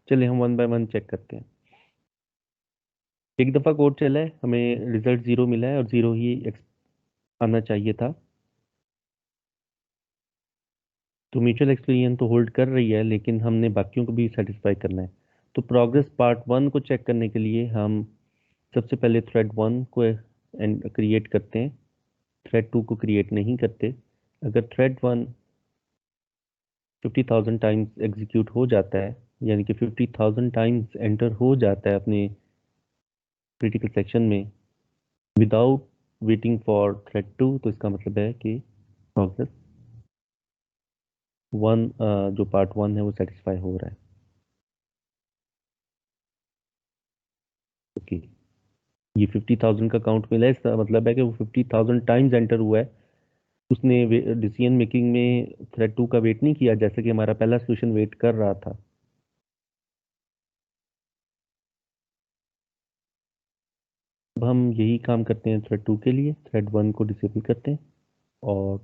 चलिए हम वन बाय वन चेक करते हैं। एक दफा कोड चला है, हमें रिजल्ट 0 मिला है और 0 ही आना चाहिए था। तो म्यूचुअल एक्सपीरियंस तो होल्ड कर रही है, लेकिन हमने बाकियों को भी सेटिस्फाई करना है। तो प्रोग्रेस पार्ट 1 को चेक करने के लिए हम सबसे पहले थ्रेड 1 को क्रिएट करते हैं, थ्रेड 2 को क्रिएट नहीं करते। अगर थ्रेड 1 50,000 टाइम्स एग्जीक्यूट हो जाता है, यानी कि 50,000 टाइम्स एंटर हो जाता है अपने क्रिटिकल सेक्शन में विदाउट वेटिंग फॉर थ्रेड 2, तो इसका मतलब है कि प्रोग्रेस 1, जो पार्ट 1 है वो सेटिस्फाई हो रहा है। ओके, ये 50,000 का काउंट मिला है, इसका मतलब है कि वो 50,000 टाइम्स एंटर हुआ है। उसने डिसीजन मेकिंग में थ्रेड 2 का वेट नहीं किया जैसे कि हमारा पहला सोल्यूशन वेट कर रहा था। अब हम यही काम करते हैं थ्रेड 2 के लिए, थ्रेड 1 को डिसेबल करते हैं और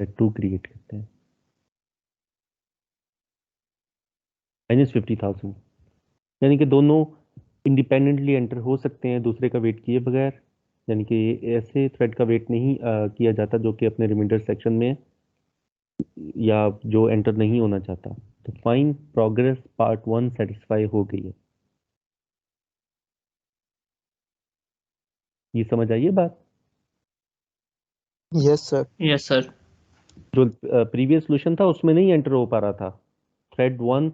थ्रेड 2 क्रिएट करते हैं -50,000, यानी कि दोनों इंडिपेंडेंटली एंटर हो सकते हैं दूसरे का वेट किए बगैर, यानी कि ऐसे थ्रेड का वेट नहीं किया जाता जो कि अपने रिमाइंडर सेक्शन में या जो एंटर नहीं होना चाहता। तो फाइन प्रोग्रेस पार्ट 1 सेटिस्फाई हो गई है। ये समझ आइए बात। Yes sir. Yes sir. जो प्रीवियस सोल्यूशन था उसमें नहीं एंटर हो पा रहा था, थ्रेड 1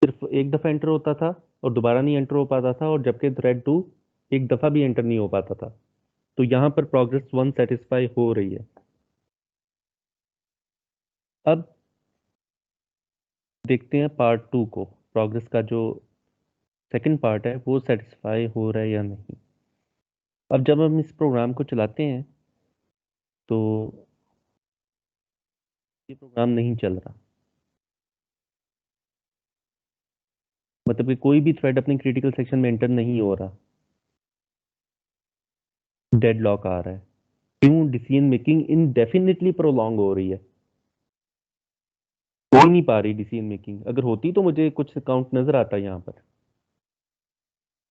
सिर्फ एक दफा एंटर होता था और दोबारा नहीं एंटर हो पाता था, और जबकि थ्रेड 2 एक दफा भी एंटर नहीं हो पाता था। तो यहाँ पर प्रोग्रेस 1 सेटिस्फाई हो रही है। अब देखते हैं पार्ट 2 को, प्रोग्रेस का जो सेकंड पार्ट है वो सेटिस्फाई हो रहा है या नहीं। अब जब हम इस प्रोग्राम को चलाते हैं तो ये प्रोग्राम नहीं चल रहा, मतलब कि कोई भी थ्रेड अपने क्रिटिकल सेक्शन में एंटर नहीं हो रहा, डेडलॉक आ रहा है। क्यों? डिसीजन मेकिंग इनडेफिनेटली प्रोलॉन्ग हो रही है, हो नहीं पा रही डिसीजन मेकिंग। अगर होती तो मुझे कुछ काउंट नजर आता यहाँ पर।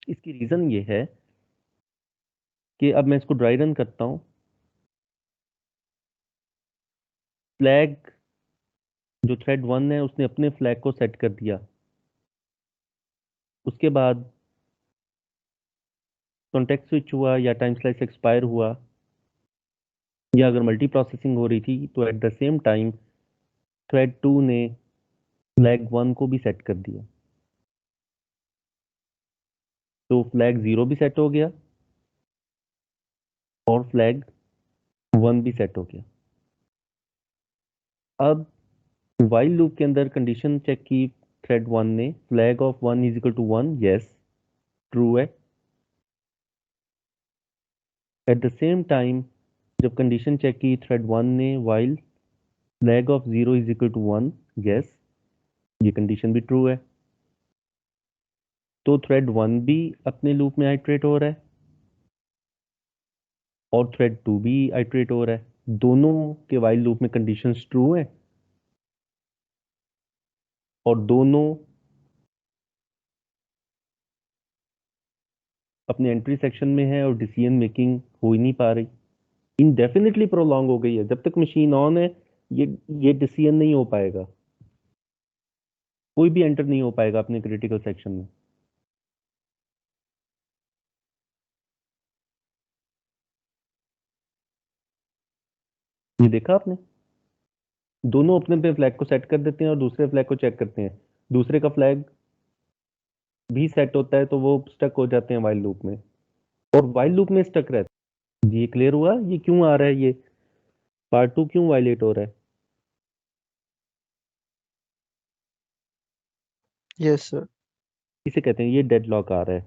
इसकी रीजन ये है कि अब मैं इसको ड्राई रन करता हूँ, फ्लैग जो थ्रेड 1 है उसने अपने फ्लैग को सेट कर दिया, उसके बाद कॉन्टेक्स्ट स्विच हुआ या टाइम स्लाइस एक्सपायर हुआ, या अगर मल्टी प्रोसेसिंग हो रही थी तो eight the same time thread 2 ने फ्लैग 1 को भी सेट कर दिया, तो फ्लैग 0 भी सेट हो गया और फ्लैग 1 भी सेट हो गया। अब वाइल लूप के अंदर कंडीशन चेक की थ्रेड 1 ने, flag of 1 is equal to 1, yes true है। एट द सेम टाइम जब कंडीशन चेक की थ्रेड 1 ने, while flag of 0 is equal to 1, yes ये कंडीशन भी ट्रू है। तो थ्रेड 1 भी अपने लूप में आइट्रेट हो रहा है और थ्रेड 2 भी आइट्रेट हो रहा है। दोनों के वाइल लूप में कंडीशंस ट्रू है और दोनों अपने एंट्री सेक्शन में है और डिसीजन मेकिंग हो ही नहीं पा रही, इनडेफिनेटली प्रोलॉन्ग हो गई है। जब तक मशीन ऑन है ये डिसीजन नहीं हो पाएगा, कोई भी एंटर नहीं हो पाएगा अपने क्रिटिकल सेक्शन में। ये देखा आपने, दोनों अपने पे फ्लैग को सेट कर देते हैं और दूसरे फ्लैग को चेक करते हैं, दूसरे का फ्लैग भी सेट होता है तो वो स्टक हो जाते हैं वाइल लूप में, और वाइल लूप में स्टक रहते हैं। जी ये क्लियर हुआ ये क्यों आ रहा है, ये पार्ट 2 क्यों वायलेट हो रहा है? Yes sir. इसे कहते हैं ये डेडलॉक आ रहा है।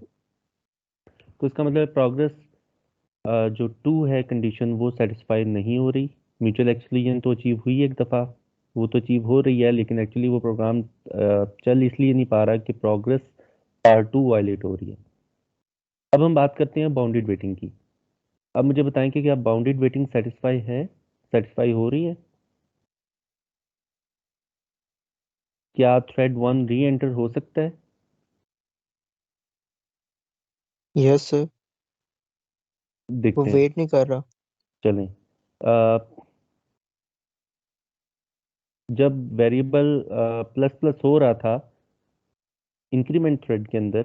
तो इसका मतलब प्रोग्रेस जो 2 है कंडीशन वो सेटिस्फाई नहीं हो रही। म्यूचुअल एक्सक्लूजन तो अचीव हुई एक दफ़ा, वो तो अचीव हो रही है, लेकिन एक्चुअली वो प्रोग्राम चल इसलिए नहीं पा रहा कि प्रोग्रेस पार्ट 2 वायलेट हो रही है। अब हम बात करते हैं बाउंडेड वेटिंग की। अब मुझे बताएं कि क्या बाउंडेड वेटिंग सेटिस्फाई हो रही है? क्या थ्रेड 1 री एंटर हो सकता है? Yes sir. वो देखते हैं, वेट नहीं कर रहा। चलें। अ, जब वेरिएबल प्लस प्लस हो रहा था इंक्रीमेंट थ्रेड के अंदर,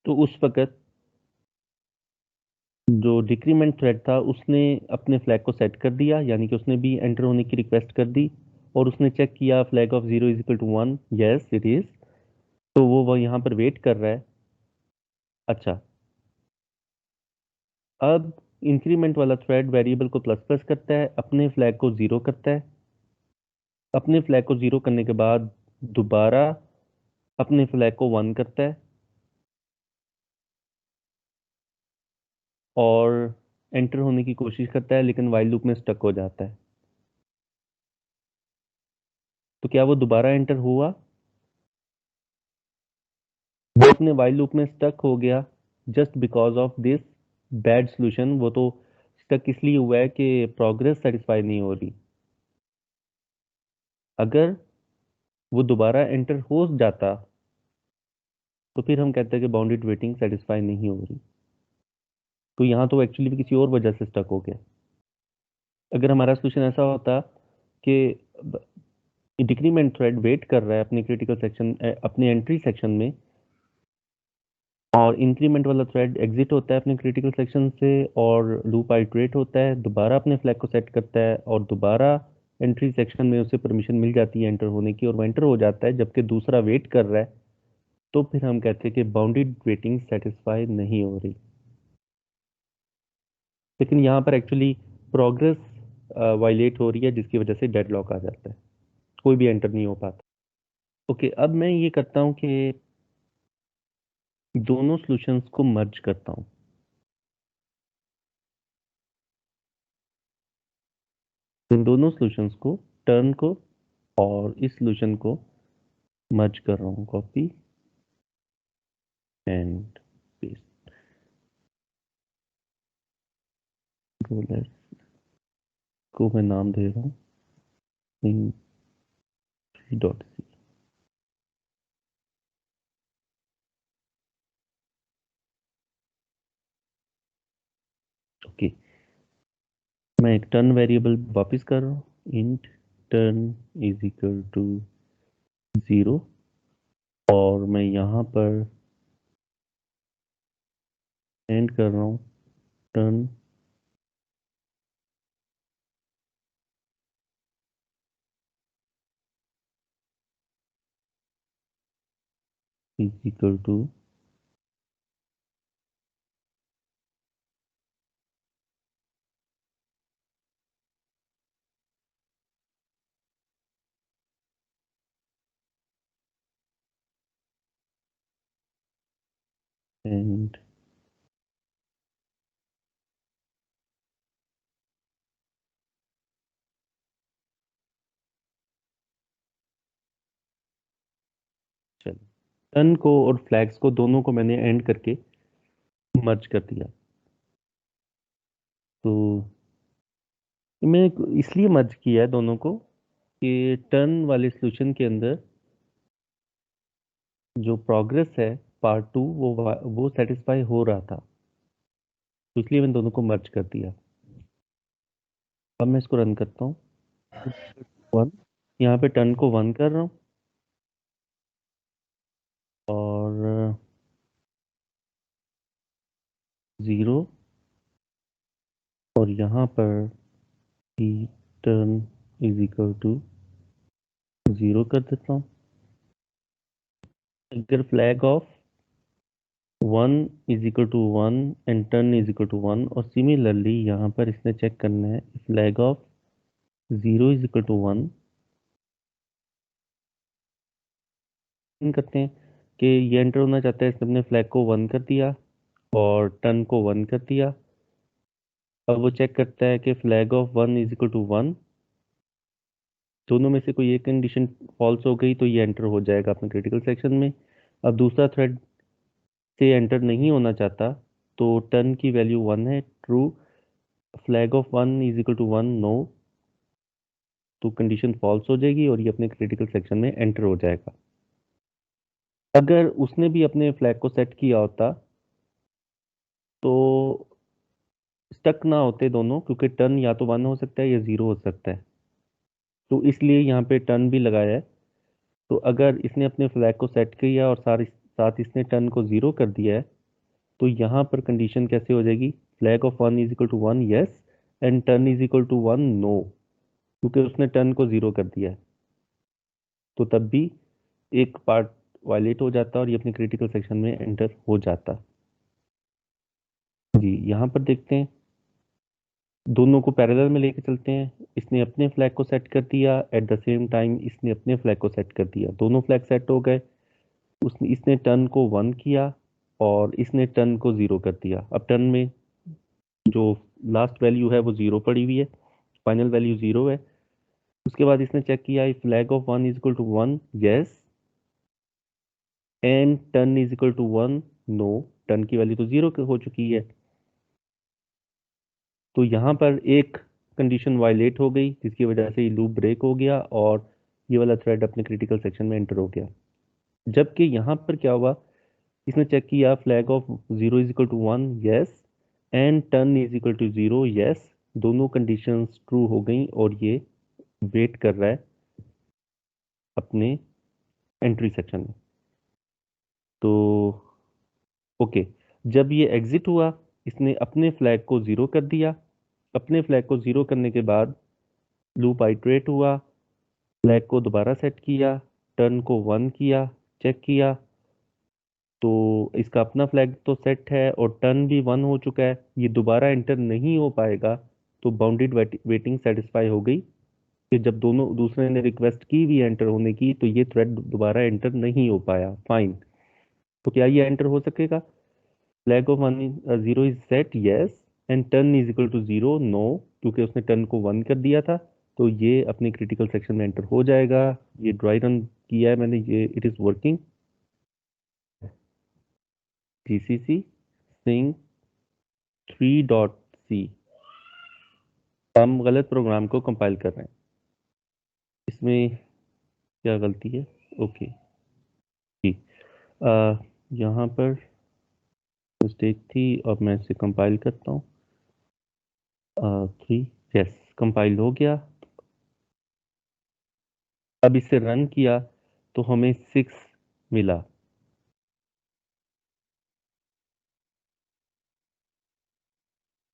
तो उस वक्त जो डिक्रीमेंट थ्रेड था उसने अपने फ्लैग को सेट कर दिया, यानी कि उसने भी एंटर होने की रिक्वेस्ट कर दी और उसने चेक किया flag of 0 is equal to 1, yes it is. तो वो यहाँ पर वेट कर रहा है। अच्छा, अब इंक्रीमेंट वाला थ्रेड वेरिएबल को प्लस प्लस करता है, अपने फ्लैग को 0 करता है, अपने फ्लैग को 0 करने के बाद दोबारा अपने फ्लैग को 1 करता है, और एंटर होने की कोशिश करता है लेकिन वाइल लूप में स्टक हो जाता है, तो क्या वो दोबारा एंटर हुआ? वो अपने वाइल लूप में स्टक हो गया just because of this bad solution. वो तो स्टक इसलिए हुआ है कि प्रोग्रेस सेटिस्फाई नहीं हो रही। अगर वो दोबारा एंटर हो जाता तो फिर हम कहते हैं कि बाउंडेड वेटिंग सेटिस्फाई नहीं हो रही। तो यहाँ तो एक्चुअली भी किसी और वजह से स्टक हो गया। अगर हमारा सोल्यूशन ऐसा होता कि डिक्रीमेंट थ्रेड वेट कर रहा है अपनी क्रिटिकल सेक्शन, अपने एंट्री सेक्शन में, और इंक्रीमेंट वाला थ्रेड एग्जिट होता है अपने क्रिटिकल सेक्शन से और लूप आइटरेट होता है, दोबारा अपने फ्लैग को सेट करता है और दोबारा एंट्री सेक्शन में उसे परमिशन मिल जाती है एंटर होने की और वो एंटर हो जाता है जबकि दूसरा वेट कर रहा है, तो फिर हम कहते हैं कि बाउंडेड वेटिंग सेटिस्फाई नहीं हो रही। लेकिन यहाँ पर एक्चुअली प्रोग्रेस वायलेट हो रही है जिसकी वजह से डेडलॉक आ जाता है, कोई भी एंटर नहीं हो पाता। ओके, अब मैं ये करता हूँ कि दोनों सॉल्यूशंस को मर्ज करता हूँ। इन दोनों सॉल्यूशंस को, टर्न को और इस सॉल्यूशन को मर्ज कर रहा हूँ, कॉपी एंड पेस्ट। रोलर को मैं नाम दे रहा हूँ डॉट सी। ओके, मैं एक टर्न वेरिएबल वापस कर रहा हूँ, int turn is equal to 0 और मैं यहाँ पर एंड कर रहा हूँ turn is equal to and चल। टर्न को और फ्लैग्स को दोनों को मैंने एंड करके मर्ज कर दिया। तो मैं इसलिए मर्ज किया है दोनों को कि टर्न वाले सॉल्यूशन के अंदर जो प्रोग्रेस है पार्ट 2 वो सेटिस्फाई हो रहा था, तो इसलिए मैंने दोनों को मर्ज कर दिया। अब मैं इसको रन करता हूँ, 1, यहाँ पे टर्न को 1 कर रहा हूँ और 0 और यहाँ पर ही टर्न इज इक्वल टू 0 कर देता हूँ। अगर flag of 1 is equal to 1 and turn is equal to 1, और सिमिलरली यहाँ पर इसने चेक करना है flag of 0 is equal to 1 करते हैं कि ये एंटर होना चाहता है, इसने अपने फ्लैग को 1 कर दिया और टर्न को 1 कर दिया। अब वो चेक करता है कि flag of 1 is equal to 1, दोनों में से कोई एक कंडीशन फॉल्स हो गई तो ये एंटर हो जाएगा अपने क्रिटिकल सेक्शन में। अब दूसरा थ्रेड से एंटर नहीं होना चाहता तो टर्न की वैल्यू 1 है, true, flag of 1 is equal to 1 no, तो कंडीशन फॉल्स हो जाएगी और ये अपने क्रिटिकल सेक्शन में एंटर हो जाएगा। अगर उसने भी अपने फ्लैग को सेट किया होता तो स्टक ना होते दोनों, क्योंकि टर्न या तो 1 हो सकता है या 0 हो सकता है, तो इसलिए यहाँ पे टर्न भी लगाया है। तो अगर इसने अपने फ्लैग को सेट किया और साथ इसने टर्न को 0 कर दिया है तो यहाँ पर कंडीशन कैसे हो जाएगी, flag of 1 is equal to 1 yes and turn is equal to 1 no, क्योंकि उसने टर्न को 0 कर दिया है। तो तब भी एक पार्ट वायलेट हो जाता और ये अपने क्रिटिकल सेक्शन में एंटर हो जाता। जी, यहाँ पर देखते हैं, दोनों को पैरेलल में लेके चलते हैं। इसने अपने फ्लैग को सेट कर दिया, एट द सेम टाइम इसने अपने फ्लैग को सेट कर दिया, दोनों फ्लैग सेट हो गए। इसने टर्न को 1 किया और इसने टर्न को 0 कर दिया। अब टर्न में जो लास्ट वैल्यू है वो 0 पड़ी हुई है, फाइनल वैल्यू 0 है। उसके बाद इसने चेक किया if flag of 1 is equal to 1 yes and turn is equal to 1 no, turn की वैल्यू तो 0 हो चुकी है। तो यहाँ पर एक कंडीशन वायलेट हो गई जिसकी वजह से ये लूप ब्रेक हो गया और ये वाला थ्रेड अपने क्रिटिकल सेक्शन में एंटर हो गया। जबकि यहाँ पर क्या हुआ, इसने चेक किया flag of 0 is equal to 1 yes and turn is equal to 0 yes, दोनों कंडीशंस ट्रू हो गई और ये वेट कर रहा है अपने एंट्री सेक्शन में। तो ओके, जब ये एग्जिट हुआ इसने अपने फ्लैग को 0 कर दिया। अपने फ्लैग को 0 करने के बाद लूप आइट्रेट हुआ, फ्लैग को दोबारा सेट किया, टर्न को 1 किया, चेक किया तो इसका अपना फ्लैग तो सेट है और टर्न भी 1 हो चुका है, ये दोबारा एंटर नहीं हो पाएगा। तो बाउंडेड वेटिंग सेटिस्फाई हो गई कि जब दोनों दूसरे ने रिक्वेस्ट की भी एंटर होने की तो ये थ्रेड दोबारा एंटर नहीं हो पाया। फाइन, तो क्या ये एंटर हो सकेगा? Flag of 0 is set yes and turn is equal to 0 no, क्योंकि उसने टर्न को 1 कर दिया था तो ये अपने क्रिटिकल सेक्शन में एंटर हो जाएगा। ये ड्राई रन किया है मैंने, ये इट इज वर्किंग। जीसीसी सिंग 3.c, हम गलत प्रोग्राम को कंपाइल कर रहे हैं, इसमें क्या गलती है? ओके जी, यहाँ पर मिस्टेक थी, अब मैं इसे कंपाइल करता हूँ। 3 यस, कंपाइल हो गया। अब इसे रन किया तो हमें 6 मिला।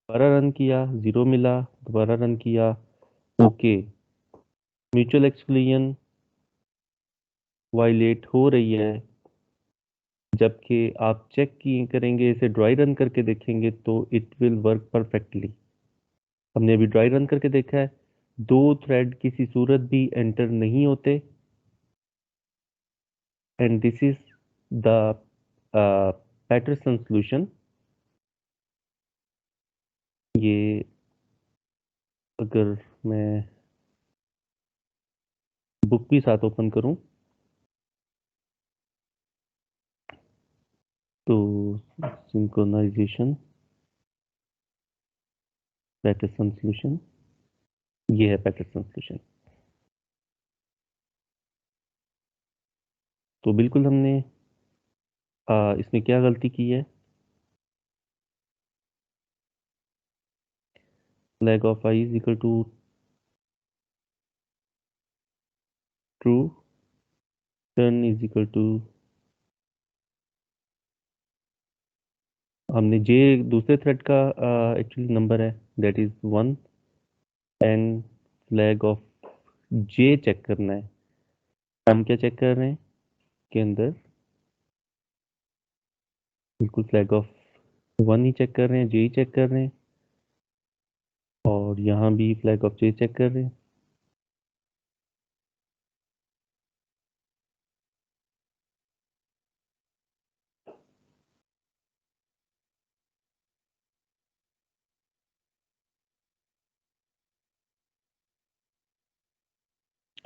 दोबारा रन किया 0 मिला, दोबारा रन किया ओके। म्यूचुअल एक्सक्लूजन वायलेट हो रही है, जबकि आप चेक किए करेंगे, इसे ड्राई रन करके देखेंगे तो इट विल वर्क परफेक्टली। हमने अभी ड्राई रन करके देखा है, दो थ्रेड किसी सूरत भी एंटर नहीं होते and this is the Peterson solution. ये अगर मैं बुक भी साथ ओपन करूं तो सिंक्रोनाइजेशन पैटरसन सॉल्यूशन, ये है पैटरसन सॉल्यूशन। तो बिल्कुल हमने इसमें क्या गलती की है, flag of I is equal to true, turn is equal to, हमने जे दूसरे थ्रेड का एक्चुअली नंबर है that is 1 and flag of J check करना है। हम क्या चेक कर रहे हैं के अंदर, बिल्कुल फ्लैग ऑफ 1 ही चेक कर रहे हैं, जे ही चेक कर रहे हैं और यहाँ भी फ्लैग ऑफ जे चेक कर रहे हैं।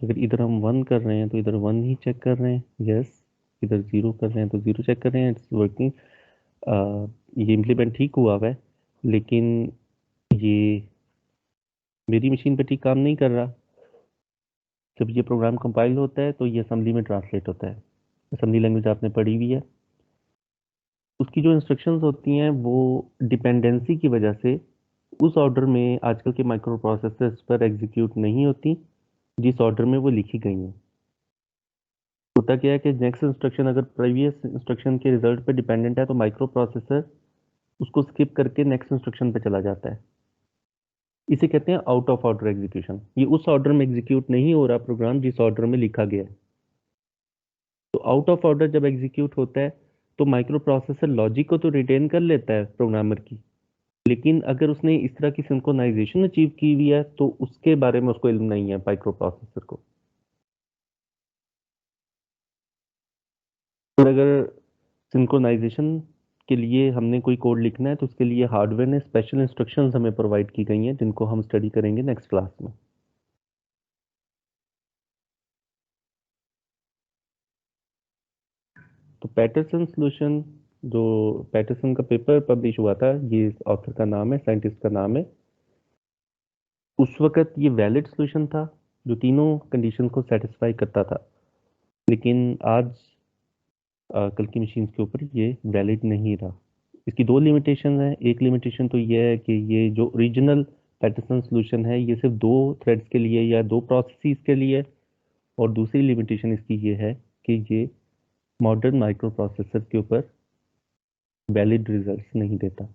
अगर इधर हम 1 कर रहे हैं तो इधर 1 ही चेक कर रहे हैं यस, इधर 0 कर रहे हैं तो 0 चेक कर रहे हैं, इट्स वर्किंग। ये इम्प्लीमेंट ठीक हुआ है लेकिन ये मेरी मशीन पे ठीक काम नहीं कर रहा। जब ये प्रोग्राम कंपाइल होता है तो ये असेंबली में ट्रांसलेट होता है, असेंबली लैंग्वेज आपने पढ़ी हुई है, उसकी जो इंस्ट्रक्शंस होती हैं वो डिपेंडेंसी की वजह से उस ऑर्डर में आजकल के माइक्रो प्रोसेसर्स पर एग्जीक्यूट नहीं होती जिस ऑर्डर में वो लिखी गई हैं। होता क्या है कि नेक्स्ट इंस्ट्रक्शन अगर प्रीवियस इंस्ट्रक्शन के रिजल्ट पे डिपेंडेंट है तो माइक्रो प्रोसेसर उसको स्किप करके नेक्स्ट इंस्ट्रक्शन पे चला जाता है। इसे कहते हैं आउट ऑफ ऑर्डर एग्जीक्यूशन। ये उस ऑर्डर में एग्जीक्यूट नहीं हो रहा प्रोग्राम जिस ऑर्डर में लिखा गया है। तो आउट ऑफ ऑर्डर जब एग्जीक्यूट होता है तो माइक्रो प्रोसेसर लॉजिक को तो रिटेन कर लेता है प्रोग्रामर की, लेकिन अगर उसने इस तरह की सिंक्रोनाइजेशन अचीव की हुई है तो उसके बारे में उसको इल्म नहीं है माइक्रो प्रोसेसर को। और अगर सिंक्रोनाइजेशन के लिए हमने कोई कोड लिखना है तो उसके लिए हार्डवेयर ने स्पेशल इंस्ट्रक्शंस हमें प्रोवाइड की गई हैं जिनको हम स्टडी करेंगे नेक्स्ट क्लास में। तो पैटरसन सॉल्यूशन, जो पैटरसन का पेपर पब्लिश हुआ था, ये ऑथर का नाम है, साइंटिस्ट का नाम है, उस वक्त ये वैलिड सॉल्यूशन था जो तीनों कंडीशन को सेटिस्फाई करता था, लेकिन आज कल की मशीन के ऊपर ये वैलिड नहीं रहा। इसकी दो लिमिटेशन है। एक लिमिटेशन तो ये है कि ये जो ओरिजिनल पैटरसन सॉल्यूशन है ये सिर्फ 2 थ्रेड्स के लिए या 2 प्रोसेसेस के लिए, और दूसरी लिमिटेशन इसकी ये है कि ये मॉडर्न माइक्रो प्रोसेसर के ऊपर वैलिड रिजल्ट्स नहीं देता।